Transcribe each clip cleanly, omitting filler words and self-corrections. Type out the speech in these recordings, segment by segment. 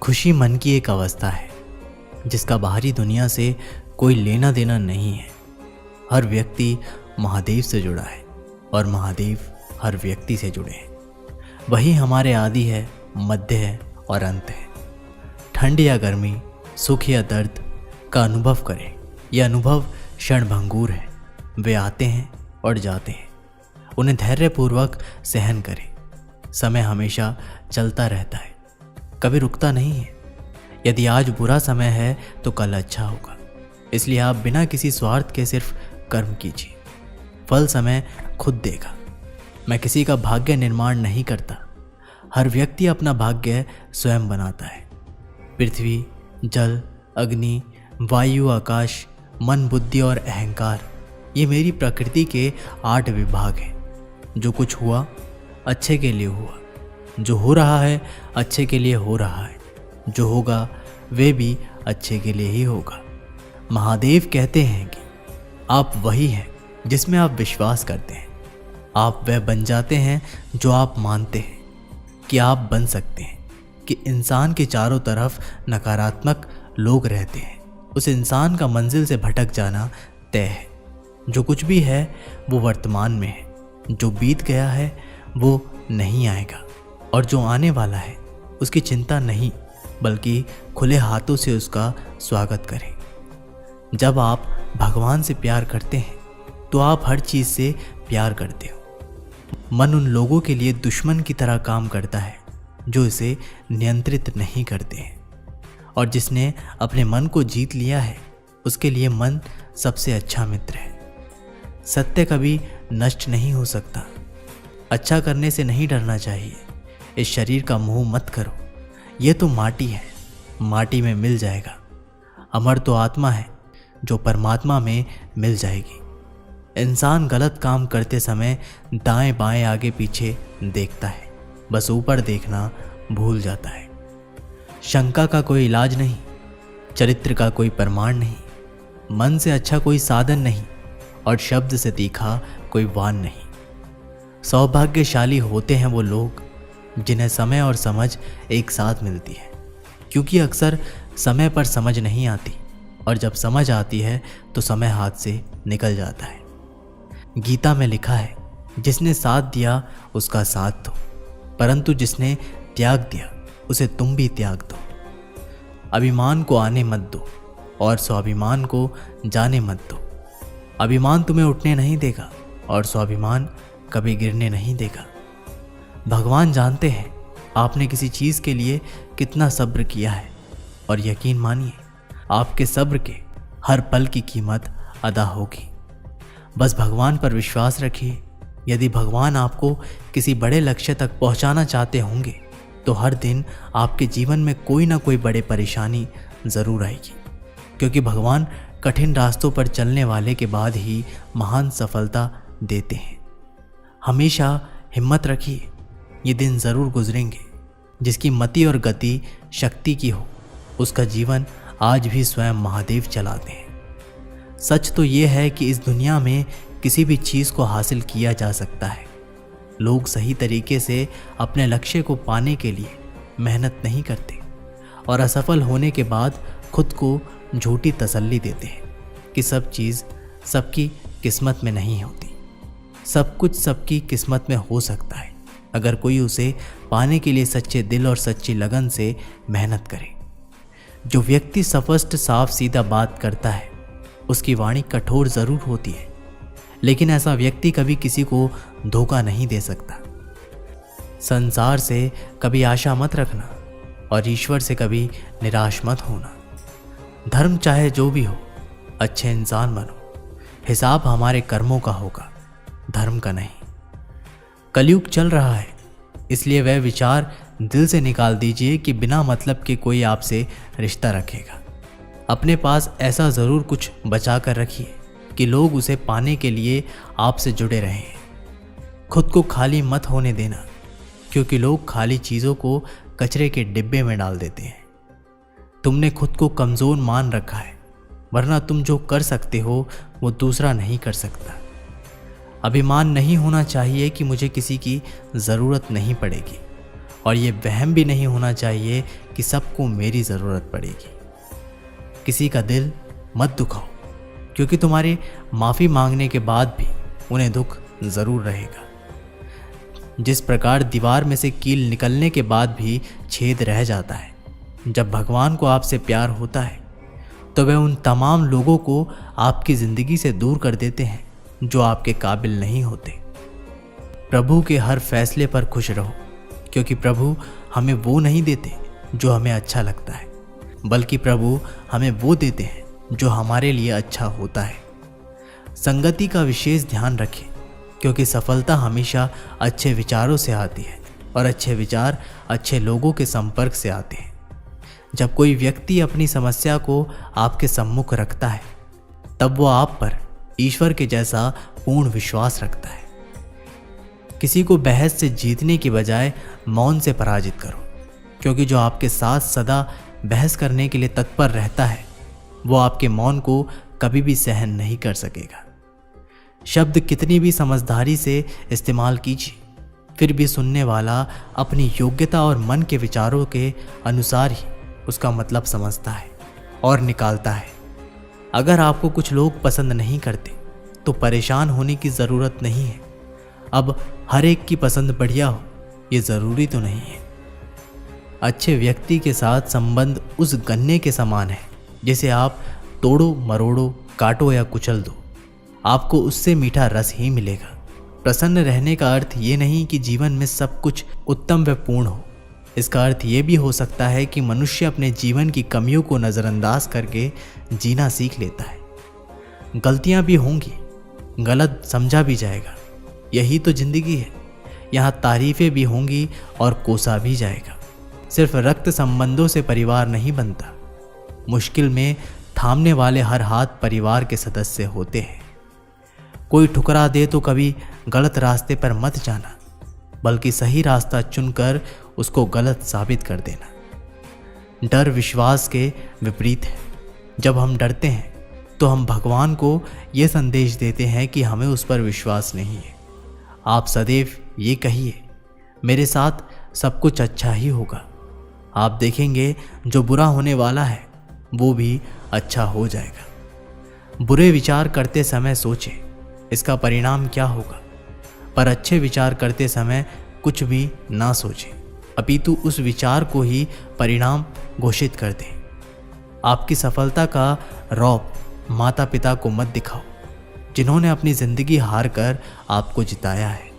खुशी मन की एक अवस्था है जिसका बाहरी दुनिया से कोई लेना देना नहीं है। हर व्यक्ति महादेव से जुड़ा है और महादेव हर व्यक्ति से जुड़े हैं। वही हमारे आदि है, मध्य है और अंत है। ठंड या गर्मी, सुख या दर्द का अनुभव करें। यह अनुभव क्षणभंगुर है। वे आते हैं और जाते हैं। उन्हें धैर्यपूर्वक सहन करें। समय हमेशा चलता रहता है, कभी रुकता नहीं है। यदि आज बुरा समय है तो कल अच्छा होगा। इसलिए आप बिना किसी स्वार्थ के सिर्फ कर्म कीजिए। फल समय खुद देगा। मैं किसी का भाग्य निर्माण नहीं करता। हर व्यक्ति अपना भाग्य स्वयं बनाता है। पृथ्वी, जल, अग्नि, वायु, आकाश, मन, बुद्धि और अहंकार, ये मेरी प्रकृति के 8 विभाग हैं। जो कुछ हुआ अच्छे के लिए हुआ। जो हो रहा है अच्छे के लिए हो रहा है। जो होगा वे भी अच्छे के लिए ही होगा। महादेव कहते हैं कि आप वही हैं जिसमें आप विश्वास करते हैं। आप वह बन जाते हैं जो आप मानते हैं कि आप बन सकते हैं। कि इंसान के चारों तरफ नकारात्मक लोग रहते हैं, उस इंसान का मंजिल से भटक जाना तय है। जो कुछ भी है वो वर्तमान में है। जो बीत गया है वो नहीं आएगा और जो आने वाला है उसकी चिंता नहीं, बल्कि खुले हाथों से उसका स्वागत करें। जब आप भगवान से प्यार करते हैं तो आप हर चीज़ से प्यार करते हो। मन उन लोगों के लिए दुश्मन की तरह काम करता है जो इसे नियंत्रित नहीं करते हैं, और जिसने अपने मन को जीत लिया है उसके लिए मन सबसे अच्छा मित्र है। सत्य कभी नष्ट नहीं हो सकता। अच्छा करने से नहीं डरना चाहिए। इस शरीर का मोह मत करो। ये तो माटी है, माटी में मिल जाएगा। अमर तो आत्मा है जो परमात्मा में मिल जाएगी। इंसान गलत काम करते समय दाएं बाएं आगे पीछे देखता है, बस ऊपर देखना भूल जाता है। शंका का कोई इलाज नहीं, चरित्र का कोई प्रमाण नहीं, मन से अच्छा कोई साधन नहीं और शब्द से तीखा कोई वान नहीं। सौभाग्यशाली होते हैं वो लोग जिन्हें समय और समझ एक साथ मिलती है, क्योंकि अक्सर समय पर समझ नहीं आती और जब समझ आती है तो समय हाथ से निकल जाता है। गीता में लिखा है, जिसने साथ दिया उसका साथ दो, परंतु जिसने त्याग दिया उसे तुम भी त्याग दो। अभिमान को आने मत दो और स्वाभिमान को जाने मत दो। अभिमान तुम्हें उठने नहीं देगा और स्वाभिमान कभी गिरने नहीं देगा। भगवान जानते हैं आपने किसी चीज़ के लिए कितना सब्र किया है, और यकीन मानिए आपके सब्र के हर पल की कीमत अदा होगी। बस भगवान पर विश्वास रखिए। यदि भगवान आपको किसी बड़े लक्ष्य तक पहुंचाना चाहते होंगे तो हर दिन आपके जीवन में कोई ना कोई बड़ी परेशानी ज़रूर आएगी, क्योंकि भगवान कठिन रास्तों पर चलने वाले के बाद ही महान सफलता देते हैं। हमेशा हिम्मत रखिए, ये दिन ज़रूर गुजरेंगे। जिसकी मति और गति शक्ति की हो उसका जीवन आज भी स्वयं महादेव चलाते हैं। सच तो ये है कि इस दुनिया में किसी भी चीज़ को हासिल किया जा सकता है। लोग सही तरीके से अपने लक्ष्य को पाने के लिए मेहनत नहीं करते और असफल होने के बाद खुद को झूठी तसल्ली देते हैं कि सब चीज़ सबकी किस्मत में नहीं होती। सब कुछ सबकी किस्मत में हो सकता है अगर कोई उसे पाने के लिए सच्चे दिल और सच्ची लगन से मेहनत करे। जो व्यक्ति स्पष्ट साफ सीधा बात करता है उसकी वाणी कठोर ज़रूर होती है, लेकिन ऐसा व्यक्ति कभी किसी को धोखा नहीं दे सकता। संसार से कभी आशा मत रखना और ईश्वर से कभी निराश मत होना। धर्म चाहे जो भी हो, अच्छे इंसान बनो। हिसाब हमारे कर्मों का होगा, धर्म का नहीं। कलयुग चल रहा है, इसलिए वह विचार दिल से निकाल दीजिए कि बिना मतलब के कोई आपसे रिश्ता रखेगा। अपने पास ऐसा ज़रूर कुछ बचा कर रखिए कि लोग उसे पाने के लिए आपसे जुड़े रहें। खुद को खाली मत होने देना, क्योंकि लोग खाली चीज़ों को कचरे के डिब्बे में डाल देते हैं। तुमने खुद को कमज़ोर मान रखा है, वरना तुम जो कर सकते हो वो दूसरा नहीं कर सकता। अभिमान नहीं होना चाहिए कि मुझे किसी की ज़रूरत नहीं पड़ेगी और ये वहम भी नहीं होना चाहिए कि सबको मेरी ज़रूरत पड़ेगी। किसी का दिल मत दुखाओ, क्योंकि तुम्हारे माफ़ी मांगने के बाद भी उन्हें दुख ज़रूर रहेगा। जिस प्रकार दीवार में से कील निकलने के बाद भी छेद रह जाता है, जब भगवान को आपसे प्यार होता है तो वह उन तमाम लोगों को आपकी ज़िंदगी से दूर कर देते हैं जो आपके काबिल नहीं होते। प्रभु के हर फैसले पर खुश रहो, क्योंकि प्रभु हमें वो नहीं देते जो हमें अच्छा लगता है, बल्कि प्रभु हमें वो देते हैं जो हमारे लिए अच्छा होता है। संगति का विशेष ध्यान रखें, क्योंकि सफलता हमेशा अच्छे विचारों से आती है और अच्छे विचार अच्छे लोगों के संपर्क से आते हैं। जब कोई व्यक्ति अपनी समस्या को आपके सम्मुख रखता है, तब वो आप पर ईश्वर के जैसा पूर्ण विश्वास रखता है। किसी को बहस से जीतने की बजाय मौन से पराजित करो, क्योंकि जो आपके साथ सदा बहस करने के लिए तत्पर रहता है, वो आपके मौन को कभी भी सहन नहीं कर सकेगा। शब्द कितनी भी समझदारी से इस्तेमाल कीजिए, फिर भी सुनने वाला अपनी योग्यता और मन के विचारों के अनुसार ही उसका मतलब समझता है और निकालता है। अगर आपको कुछ लोग पसंद नहीं करते तो परेशान होने की ज़रूरत नहीं है। अब हर एक की पसंद बढ़िया हो, ये ज़रूरी तो नहीं है। अच्छे व्यक्ति के साथ संबंध उस गन्ने के समान है जिसे आप तोड़ो मरोड़ो, काटो या कुचल दो, आपको उससे मीठा रस ही मिलेगा। प्रसन्न रहने का अर्थ ये नहीं कि जीवन में सब कुछ उत्तम व पूर्ण हो। इसका अर्थ ये भी हो सकता है कि मनुष्य अपने जीवन की कमियों को नज़रअंदाज करके जीना सीख लेता है। गलतियाँ भी होंगी, गलत समझा भी जाएगा, यही तो ज़िंदगी है। यहाँ तारीफ़ें भी होंगी और कोसा भी जाएगा। सिर्फ रक्त संबंधों से परिवार नहीं बनता। मुश्किल में थामने वाले हर हाथ परिवार के सदस्य होते हैं। कोई ठुकरा दे तो कभी गलत रास्ते पर मत जाना, बल्कि सही रास्ता चुनकर उसको गलत साबित कर देना। डर विश्वास के विपरीत है। जब हम डरते हैं तो हम भगवान को ये संदेश देते हैं कि हमें उस पर विश्वास नहीं है। आप सदैव ये कहिए, मेरे साथ सब कुछ अच्छा ही होगा। आप देखेंगे जो बुरा होने वाला है वो भी अच्छा हो जाएगा। बुरे विचार करते समय सोचें इसका परिणाम क्या होगा, पर अच्छे विचार करते समय कुछ भी ना सोचें, अपितु उस विचार को ही परिणाम घोषित कर दें। आपकी सफलता का रौब माता पिता को मत दिखाओ, जिन्होंने अपनी ज़िंदगी हार कर आपको जिताया है।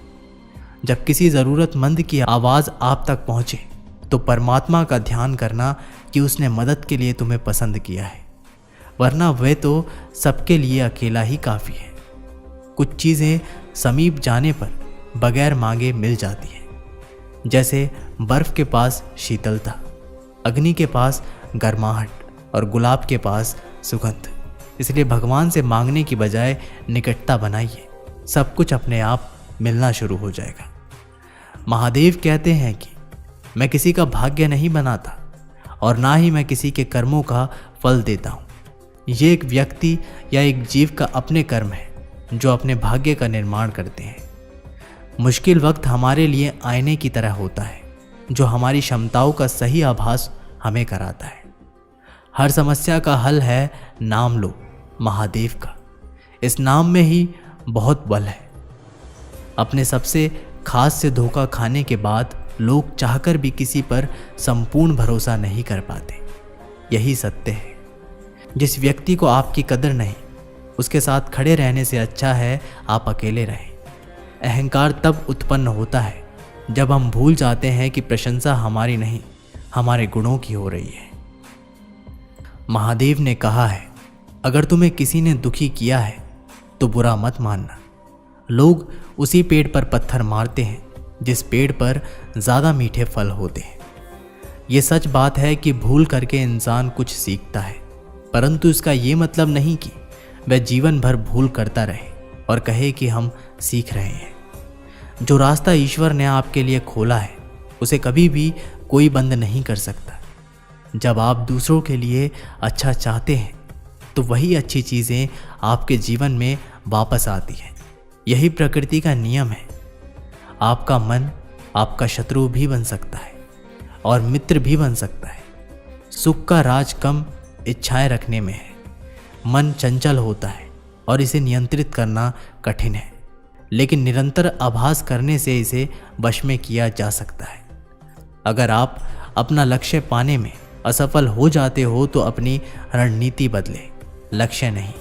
जब किसी ज़रूरतमंद की आवाज़ आप तक पहुँचे तो परमात्मा का ध्यान करना कि उसने मदद के लिए तुम्हें पसंद किया है, वरना वह तो सबके लिए अकेला ही काफ़ी है। कुछ चीज़ें समीप जाने पर बगैर मांगे मिल जाती हैं, जैसे बर्फ़ के पास शीतलता, अग्नि के पास गर्माहट और गुलाब के पास सुगंध। इसलिए भगवान से मांगने की बजाय निकटता बनाइए, सब कुछ अपने आप मिलना शुरू हो जाएगा। महादेव कहते हैं कि मैं किसी का भाग्य नहीं बनाता और ना ही मैं किसी के कर्मों का फल देता हूँ। ये एक व्यक्ति या एक जीव का अपने कर्म है जो अपने भाग्य का निर्माण करते हैं। मुश्किल वक्त हमारे लिए आईने की तरह होता है, जो हमारी क्षमताओं का सही आभास हमें कराता है। हर समस्या का हल है नाम लो महादेव का। इस नाम में ही बहुत बल है। अपने सबसे खास से धोखा खाने के बाद लोग चाहकर भी किसी पर संपूर्ण भरोसा नहीं कर पाते। यही सत्य है। जिस व्यक्ति को आपकी कदर नहीं, उसके साथ खड़े रहने से अच्छा है आप अकेले रहें। अहंकार तब उत्पन्न होता है जब हम भूल जाते हैं कि प्रशंसा हमारी नहीं, हमारे गुणों की हो रही है। महादेव ने कहा है, अगर तुम्हें किसी ने दुखी किया है तो बुरा मत मानना। लोग उसी पेड़ पर पत्थर मारते हैं जिस पेड़ पर ज़्यादा मीठे फल होते हैं। ये सच बात है कि भूल करके इंसान कुछ सीखता है, परंतु इसका ये मतलब नहीं कि वह जीवन भर भूल करता रहे और कहे कि हम सीख रहे हैं। जो रास्ता ईश्वर ने आपके लिए खोला है उसे कभी भी कोई बंद नहीं कर सकता। जब आप दूसरों के लिए अच्छा चाहते हैं तो वही अच्छी चीज़ें आपके जीवन में वापस आती हैं। यही प्रकृति का नियम है। आपका मन आपका शत्रु भी बन सकता है। और मित्र भी बन सकता है। सुख का राज कम इच्छाएं रखने में है। मन चंचल होता है और इसे नियंत्रित करना कठिन है, लेकिन निरंतर अभ्यास करने से इसे वश में किया जा सकता है। अगर आप अपना लक्ष्य पाने में असफल हो जाते हो तो अपनी रणनीति बदले, लक्ष्य नहीं।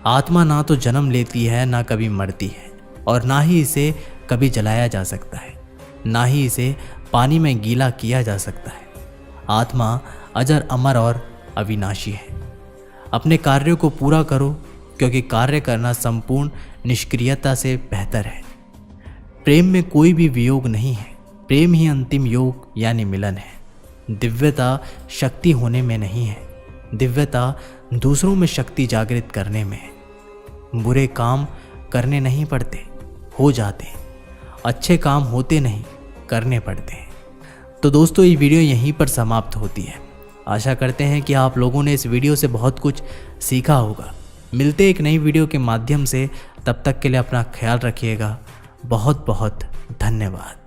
आत्मा ना तो जन्म लेती है, ना कभी मरती है, और ना ही इसे कभी जलाया जा सकता है, ना ही इसे पानी में गीला किया जा सकता है। आत्मा अजर, अमर और अविनाशी है। अपने कार्यों को पूरा करो, क्योंकि कार्य करना संपूर्ण निष्क्रियता से बेहतर है। प्रेम में कोई भी वियोग नहीं है। प्रेम ही अंतिम योग यानी मिलन है। दिव्यता शक्ति होने में नहीं है, दिव्यता दूसरों में शक्ति जागृत करने में है। बुरे काम करने नहीं पड़ते, हो जाते। अच्छे काम होते नहीं, करने पड़ते हैं। तो दोस्तों, ये वीडियो यहीं पर समाप्त होती है। आशा करते हैं कि आप लोगों ने इस वीडियो से बहुत कुछ सीखा होगा। मिलते एक नई वीडियो के माध्यम से, तब तक के लिए अपना ख्याल रखिएगा। बहुत बहुत धन्यवाद।